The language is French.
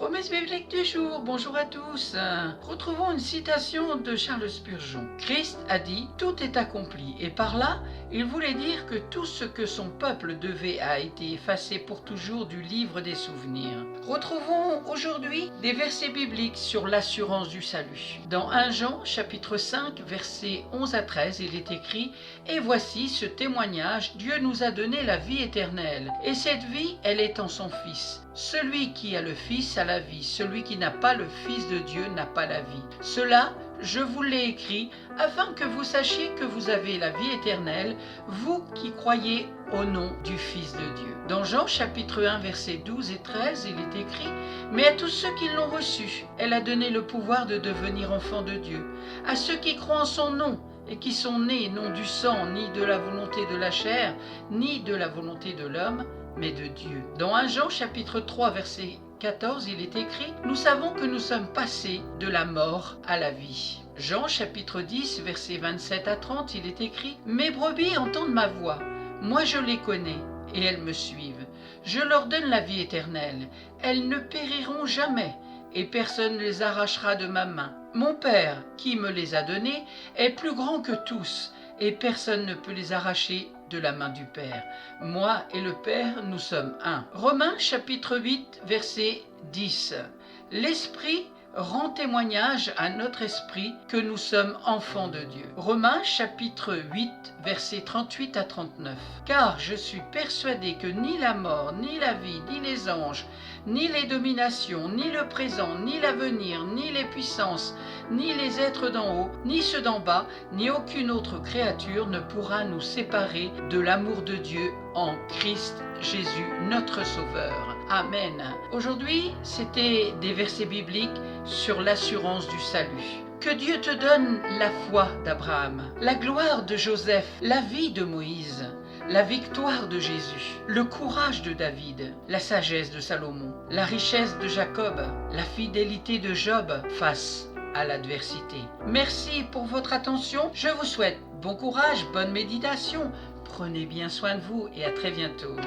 Promesse biblique du jour, bonjour à tous. Retrouvons une citation de Charles Spurgeon. Christ a dit « Tout est accompli » et par là, il voulait dire que tout ce que son peuple devait a été effacé pour toujours du livre des souvenirs. Retrouvons aujourd'hui des versets bibliques sur l'assurance du salut. Dans 1 Jean, chapitre 5, versets 11 à 13, il est écrit « Et voici ce témoignage, Dieu nous a donné la vie éternelle, et cette vie, elle est en son Fils. Celui qui a le Fils a la vie, celui qui n'a pas le Fils de Dieu n'a pas la vie. Cela, je vous l'ai écrit, afin que vous sachiez que vous avez la vie éternelle, vous qui croyez au nom du Fils de Dieu. » Dans Jean chapitre 1, versets 12 et 13, il est écrit « Mais à tous ceux qui l'ont reçu, elle a donné le pouvoir de devenir enfants de Dieu, à ceux qui croient en son nom, et qui sont nés non du sang, ni de la volonté de la chair, ni de la volonté de l'homme, mais de Dieu. » Dans 1 Jean chapitre 3 verset 14, il est écrit « Nous savons que nous sommes passés de la mort à la vie. » Jean chapitre 10 verset 27 à 30, il est écrit « Mes brebis entendent ma voix, moi je les connais, et elles me suivent. Je leur donne la vie éternelle, elles ne périront jamais, et personne ne les arrachera de ma main. Mon Père, qui me les a donnés, est plus grand que tous, et personne ne peut les arracher de la main du Père. Moi et le Père, nous sommes un. » Romains chapitre 8, verset 10. L'Esprit rend témoignage à notre esprit que nous sommes enfants de Dieu. Romains chapitre 8, versets 38 à 39. « Car je suis persuadé que ni la mort, ni la vie, ni les anges, ni les dominations, ni le présent, ni l'avenir, ni les puissances, ni les êtres d'en haut, ni ceux d'en bas, ni aucune autre créature ne pourra nous séparer de l'amour de Dieu en Christ Jésus, notre Sauveur. » Amen. Aujourd'hui, c'était des versets bibliques sur l'assurance du salut. Que Dieu te donne la foi d'Abraham, la gloire de Joseph, la vie de Moïse, la victoire de Jésus, le courage de David, la sagesse de Salomon, la richesse de Jacob, la fidélité de Job face à l'adversité. Merci pour votre attention. Je vous souhaite bon courage, bonne méditation. Prenez bien soin de vous et à très bientôt.